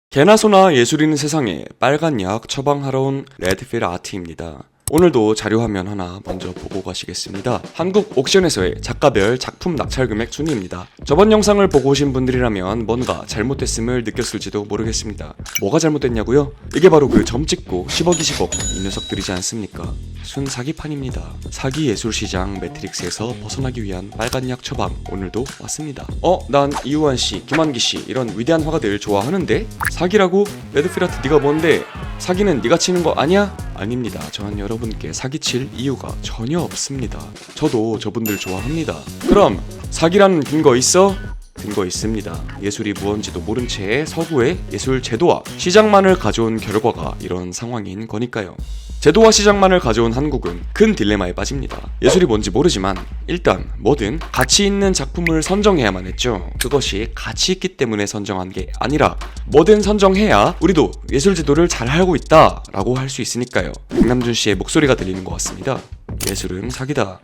개나 소나 예술인 세상에 빨간 약 처방하러 온 레드필 아트입니다. 오늘도 자료화면 하나 먼저 보고 가시겠습니다. 한국 옥션에서의 작가별 작품 낙찰 금액 순위입니다. 저번 영상을 보고 오신 분들이라면 뭔가 잘못됐음을 느꼈을지도 모르겠습니다. 뭐가 잘못됐냐고요? 이게 바로 그 점 찍고 10억 20억 이 녀석들이지 않습니까? 순 사기판입니다. 사기 예술시장 매트릭스에서 벗어나기 위한 빨간 약 처방 오늘도 왔습니다. 난 이우환씨, 김환기씨 이런 위대한 화가들 좋아하는데? 사기라고? 레드필 아트 네가 뭔데? 사기는 네가 치는 거 아니야? 아닙니다. 저는 여러분께 사기칠 이유가 전혀 없습니다. 저도 저분들 좋아합니다. 그럼 사기라는 근거 있어? 근거 있습니다. 예술이 무언지도 모른 채 서구의 예술 제도와 시장만을 가져온 결과가 이런 상황인 거니까요. 제도와 시장만을 가져온 한국은 큰 딜레마에 빠집니다. 예술이 뭔지 모르지만 일단 뭐든 가치 있는 작품을 선정해야만 했죠. 그것이 가치 있기 때문에 선정한 게 아니라 뭐든 선정해야 우리도 예술 제도를 잘 알고 있다 라고 할 수 있으니까요. 백남준 씨의 목소리가 들리는 것 같습니다. 예술은 사기다.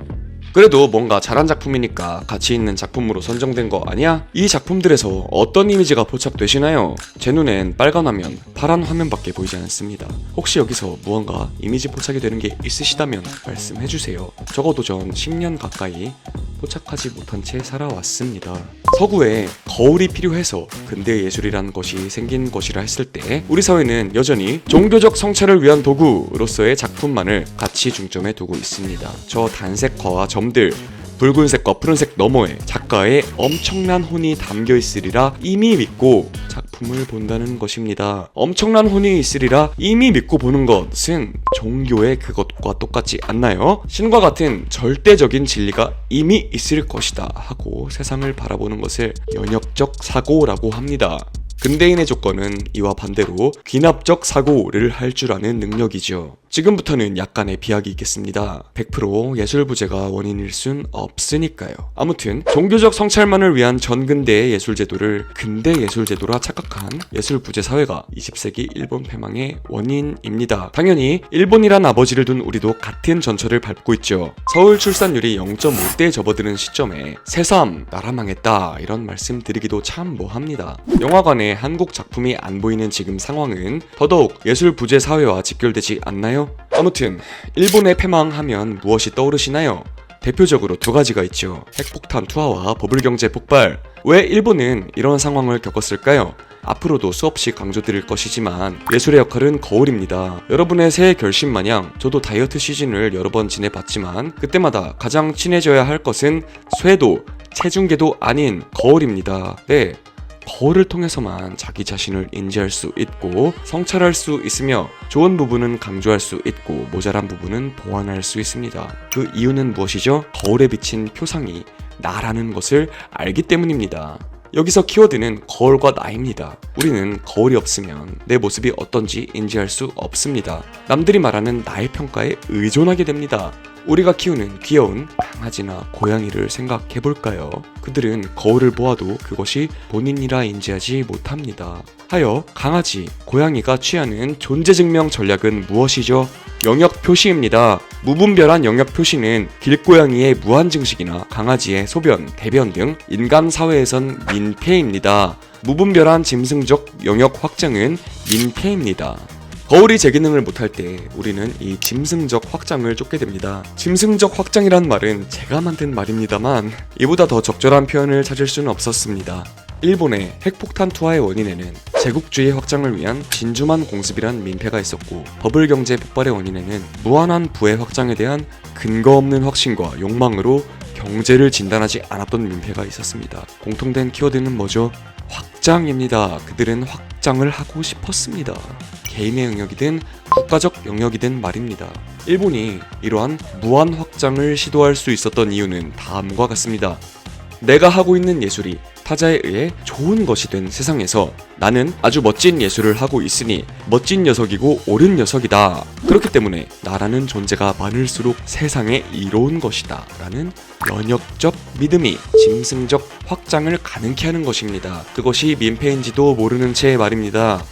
그래도 뭔가 잘한 작품이니까 가치 있는 작품으로 선정된 거 아니야? 이 작품들에서 어떤 이미지가 포착되시나요? 제 눈엔 빨간 화면, 파란 화면밖에 보이지 않습니다. 혹시 여기서 무언가 이미지 포착이 되는 게 있으시다면 말씀해주세요. 적어도 전 10년 가까이 포착하지 못한 채 살아왔습니다. 서구에 거울이 필요해서 근대 예술이라는 것이 생긴 것이라 했을 때 우리 사회는 여전히 종교적 성찰을 위한 도구로서의 작품만을 가치 중점에 두고 있습니다. 저 단색화와 점들, 붉은색과 푸른색 너머에 작가의 엄청난 혼이 담겨 있으리라 이미 믿고 작품을 본다는 것입니다. 엄청난 혼이 있으리라 이미 믿고 보는 것은 종교의 그것과 똑같지 않나요? 신과 같은 절대적인 진리가 이미 있을 것이다 하고 세상을 바라보는 것을 연역적 사고라고 합니다. 근대인의 조건은 이와 반대로 귀납적 사고를 할 줄 아는 능력이죠. 지금부터는 약간의 비약이 있겠습니다. 100% 예술 부재가 원인일 순 없으니까요. 아무튼 종교적 성찰만을 위한 전근대의 예술 제도를 근대 예술 제도라 착각한 예술 부재 사회가 20세기 일본 패망의 원인입니다. 당연히 일본이란 아버지를 둔 우리도 같은 전철을 밟고 있죠. 서울 출산율이 0.5대에 접어드는 시점에 새삼 나라 망했다 이런 말씀 드리기도 참 뭐합니다. 영화관에 한국 작품이 안 보이는 지금 상황은 더더욱 예술 부재 사회와 직결되지 않나요? 아무튼 일본의 패망하면 무엇이 떠오르시나요? 대표적으로 두 가지가 있죠. 핵폭탄 투하와 버블경제 폭발. 왜 일본은 이런 상황을 겪었을까요? 앞으로도 수없이 강조드릴 것이지만 예술의 역할은 거울입니다. 여러분의 새해 결심 마냥 저도 다이어트 시즌을 여러 번 지내봤지만 그때마다 가장 친해져야 할 것은 쇄도, 체중계도 아닌 거울입니다. 네. 거울을 통해서만 자기 자신을 인지할 수 있고 성찰할 수 있으며 좋은 부분은 강조할 수 있고 모자란 부분은 보완할 수 있습니다. 그 이유는 무엇이죠? 거울에 비친 표상이 나라는 것을 알기 때문입니다. 여기서 키워드는 거울과 나입니다. 우리는 거울이 없으면 내 모습이 어떤지 인지할 수 없습니다. 남들이 말하는 나의 평가에 의존하게 됩니다. 우리가 키우는 귀여운 강아지나 고양이를 생각해볼까요? 그들은 거울을 보아도 그것이 본인이라 인지하지 못합니다. 하여 강아지, 고양이가 취하는 존재증명 전략은 무엇이죠? 영역 표시입니다. 무분별한 영역 표시는 길고양이의 무한증식이나 강아지의 소변, 대변 등 인간 사회에선 민폐입니다. 무분별한 짐승적 영역 확장은 민폐입니다. 거울이 제 기능을 못할 때 우리는 이 짐승적 확장을 쫓게 됩니다. 짐승적 확장이란 말은 제가 만든 말입니다만 이보다 더 적절한 표현을 찾을 수는 없었습니다. 일본의 핵폭탄 투하의 원인에는 제국주의 확장을 위한 진주만 공습이란 민폐가 있었고 버블경제 폭발의 원인에는 무한한 부의 확장에 대한 근거 없는 확신과 욕망으로 경제를 진단하지 않았던 민폐가 있었습니다. 공통된 키워드는 뭐죠? 확장입니다. 그들은 확장을 하고 싶었습니다. 개인의 영역이든 국가적 영역이든 말입니다. 일본이 이러한 무한 확장을 시도할 수 있었던 이유는 다음과 같습니다. 내가 하고 있는 예술이 타자에 의해 좋은 것이 된 세상에서 나는 아주 멋진 예술을 하고 있으니 멋진 녀석이고 옳은 녀석이다. 그렇기 때문에 나라는 존재가 많을수록 세상에 이로운 것이다 라는 연역적 믿음이 짐승적 확장을 가능케 하는 것입니다. 그것이 민폐인지도 모르는 채 말입니다.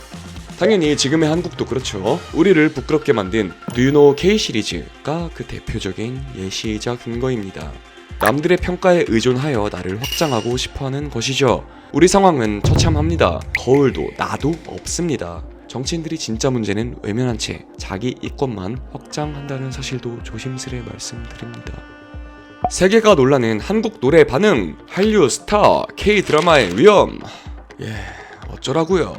당연히 지금의 한국도 그렇죠. 우리를 부끄럽게 만든 Do You Know K 시리즈가 그 대표적인 예시이자 근거입니다. 남들의 평가에 의존하여 나를 확장하고 싶어하는 것이죠. 우리 상황은 처참합니다. 거울도 나도 없습니다. 정치인들이 진짜 문제는 외면한 채 자기 이권만 확장한다는 사실도 조심스레 말씀드립니다. 세계가 놀라는 한국 노래 반응, 한류 스타, K-드라마의 위험. 어쩌라고요.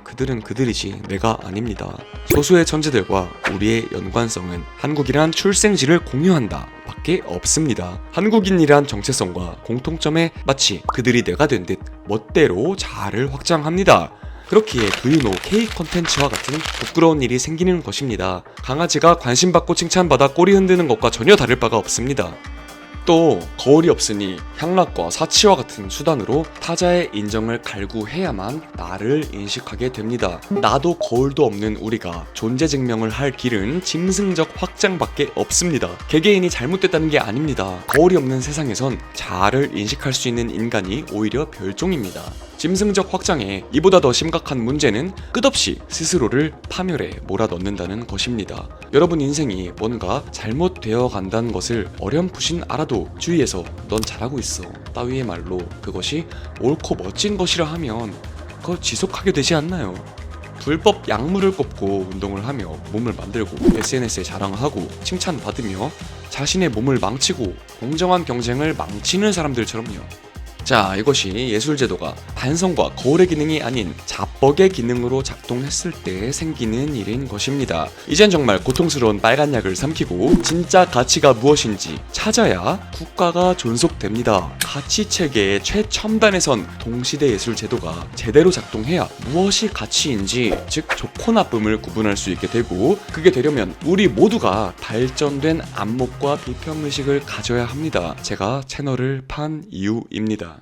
그들은 그들이지 내가 아닙니다. 소수의 천재들과 우리의 연관성은 한국이란 출생지를 공유한다 밖에 없습니다. 한국인이란 정체성과 공통점에 마치 그들이 내가 된 듯 멋대로 자아를 확장합니다. 그렇기에 그유노 K 컨텐츠와 같은 부끄러운 일이 생기는 것입니다. 강아지가 관심받고 칭찬받아 꼬리 흔드는 것과 전혀 다를 바가 없습니다. 또 거울이 없으니 향락과 사치와 같은 수단으로 타자의 인정을 갈구해야만 나를 인식하게 됩니다. 나도 거울도 없는 우리가 존재 증명을 할 길은 짐승적 확장밖에 없습니다. 개개인이 잘못됐다는 게 아닙니다. 거울이 없는 세상에선 자아를 인식할 수 있는 인간이 오히려 별종입니다. 짐승적 확장에 이보다 더 심각한 문제는 끝없이 스스로를 파멸에 몰아넣는다는 것입니다. 여러분 인생이 뭔가 잘못되어 간다는 것을 어렴풋이 알아도 주위에서 넌 잘하고 있어 따위의 말로 그것이 옳고 멋진 것이라 하면 그걸 지속하게 되지 않나요? 불법 약물을 꼽고 운동을 하며 몸을 만들고 SNS에 자랑하고 칭찬받으며 자신의 몸을 망치고 공정한 경쟁을 망치는 사람들처럼요. 자, 이것이 예술제도가 반성과 거울의 기능이 아닌 자뻑의 기능으로 작동했을 때 생기는 일인 것입니다. 이젠 정말 고통스러운 빨간 약을 삼키고 진짜 가치가 무엇인지 찾아야 국가가 존속됩니다. 가치체계의 최첨단에선 동시대 예술제도가 제대로 작동해야 무엇이 가치인지, 즉 좋고 나쁨을 구분할 수 있게 되고, 그게 되려면 우리 모두가 발전된 안목과 비평의식을 가져야 합니다. 제가 채널을 판 이유입니다.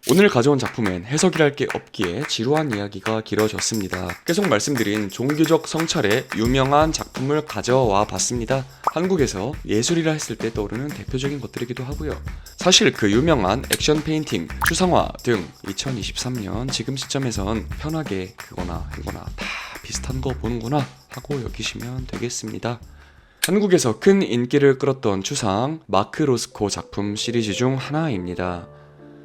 오늘 가져온 작품엔 해석이랄 게 없기에 지루한 이야기가 길어졌습니다. 계속 말씀드린 종교적 성찰의 유명한 작품을 가져와 봤습니다. 한국에서 예술이라 했을 때 떠오르는 대표적인 것들이기도 하고요. 사실 그 유명한 액션 페인팅, 추상화 등 2023년 지금 시점에선 편하게 그거나 이거나 다 비슷한 거 보는구나 하고 여기시면 되겠습니다. 한국에서 큰 인기를 끌었던 추상, 마크 로스코 작품 시리즈 중 하나입니다.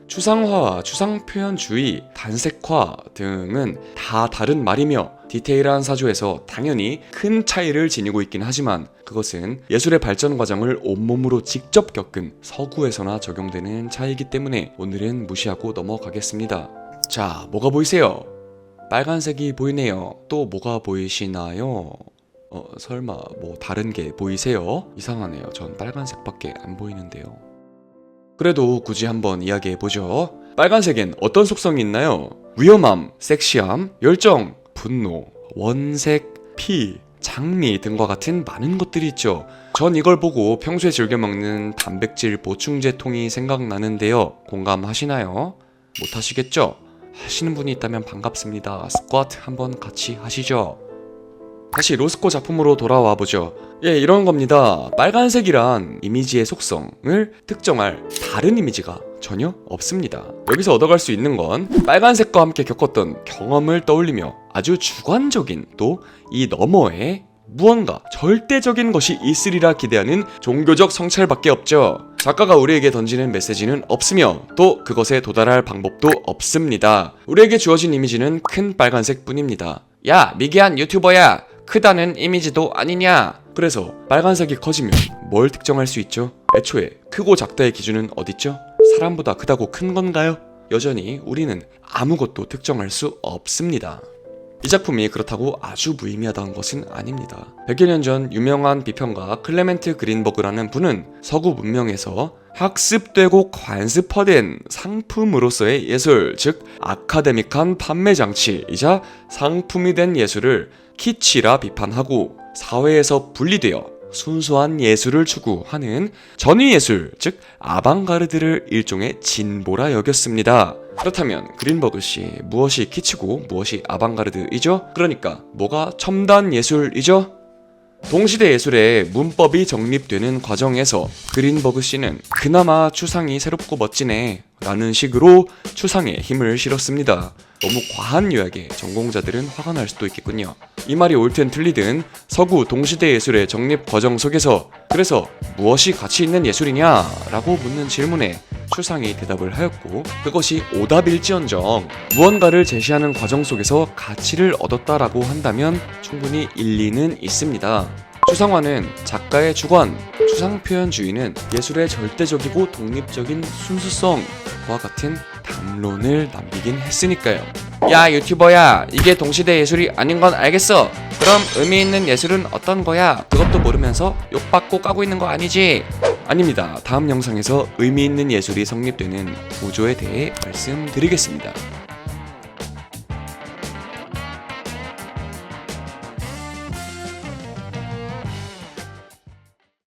추상화와 추상표현주의, 단색화 등은 다 다른 말이며 디테일한 사조에서 당연히 큰 차이를 지니고 있긴 하지만 그것은 예술의 발전 과정을 온몸으로 직접 겪은 서구에서나 적용되는 차이이기 때문에 오늘은 무시하고 넘어가겠습니다. 자, 뭐가 보이세요? 빨간색이 보이네요. 또 뭐가 보이시나요? 설마 뭐 다른 게 보이세요? 이상하네요. 전 빨간색밖에 안 보이는데요. 그래도 굳이 한번 이야기해보죠. 빨간색엔 어떤 속성이 있나요? 위험함, 섹시함, 열정, 분노, 원색, 피, 장미 등과 같은 많은 것들이 있죠. 전 이걸 보고 평소에 즐겨 먹는 단백질 보충제 통이 생각나는데요. 공감하시나요? 못하시겠죠? 하시는 분이 있다면 반갑습니다. 스쿼트 한번 같이 하시죠. 다시 로스코 작품으로 돌아와 보죠. 이런 겁니다. 빨간색이란 이미지의 속성을 특정할 다른 이미지가 전혀 없습니다. 여기서 얻어갈 수 있는 건 빨간색과 함께 겪었던 경험을 떠올리며 아주 주관적인, 또 이 너머에 무언가 절대적인 것이 있으리라 기대하는 종교적 성찰밖에 없죠. 작가가 우리에게 던지는 메시지는 없으며 또 그것에 도달할 방법도 없습니다. 우리에게 주어진 이미지는 큰 빨간색 뿐입니다. 야, 미개한 유튜버야, 크다는 이미지도 아니냐? 그래서 빨간색이 커지면 뭘 특정할 수 있죠? 애초에 크고 작다의 기준은 어딨죠? 사람보다 크다고 큰 건가요? 여전히 우리는 아무것도 특정할 수 없습니다. 이 작품이 그렇다고 아주 무의미하다는 것은 아닙니다. 100여 년 전 유명한 비평가 클레멘트 그린버그라는 분은 서구 문명에서 학습되고 관습화된 상품으로서의 예술, 즉 아카데믹한 판매 장치이자 상품이 된 예술을 키치라 비판하고 사회에서 분리되어 순수한 예술을 추구하는 전위예술, 즉 아방가르드를 일종의 진보라 여겼습니다. 그렇다면 그린버그 씨, 무엇이 키치고 무엇이 아방가르드이죠? 그러니까 뭐가 첨단 예술이죠? 동시대 예술의 문법이 정립되는 과정에서 그린버그 씨는 그나마 추상이 새롭고 멋지네 라는 식으로 추상에 힘을 실었습니다. 너무 과한 요약에 전공자들은 화가 날 수도 있겠군요. 이 말이 옳든 틀리든 서구 동시대 예술의 정립 과정 속에서 그래서 무엇이 가치 있는 예술이냐? 라고 묻는 질문에 추상이 대답을 하였고, 그것이 오답일지언정 무언가를 제시하는 과정 속에서 가치를 얻었다라고 한다면 충분히 일리는 있습니다. 추상화는 작가의 주관, 추상표현주의는 예술의 절대적이고 독립적인 순수성과 같은 담론을 남기긴 했으니까요. 야 유튜버야, 이게 동시대 예술이 아닌 건 알겠어. 그럼 의미 있는 예술은 어떤 거야? 그것도 모르면서 욕받고 까고 있는 거 아니지? 아닙니다. 다음 영상에서 의미 있는 예술이 성립되는 구조에 대해 말씀드리겠습니다.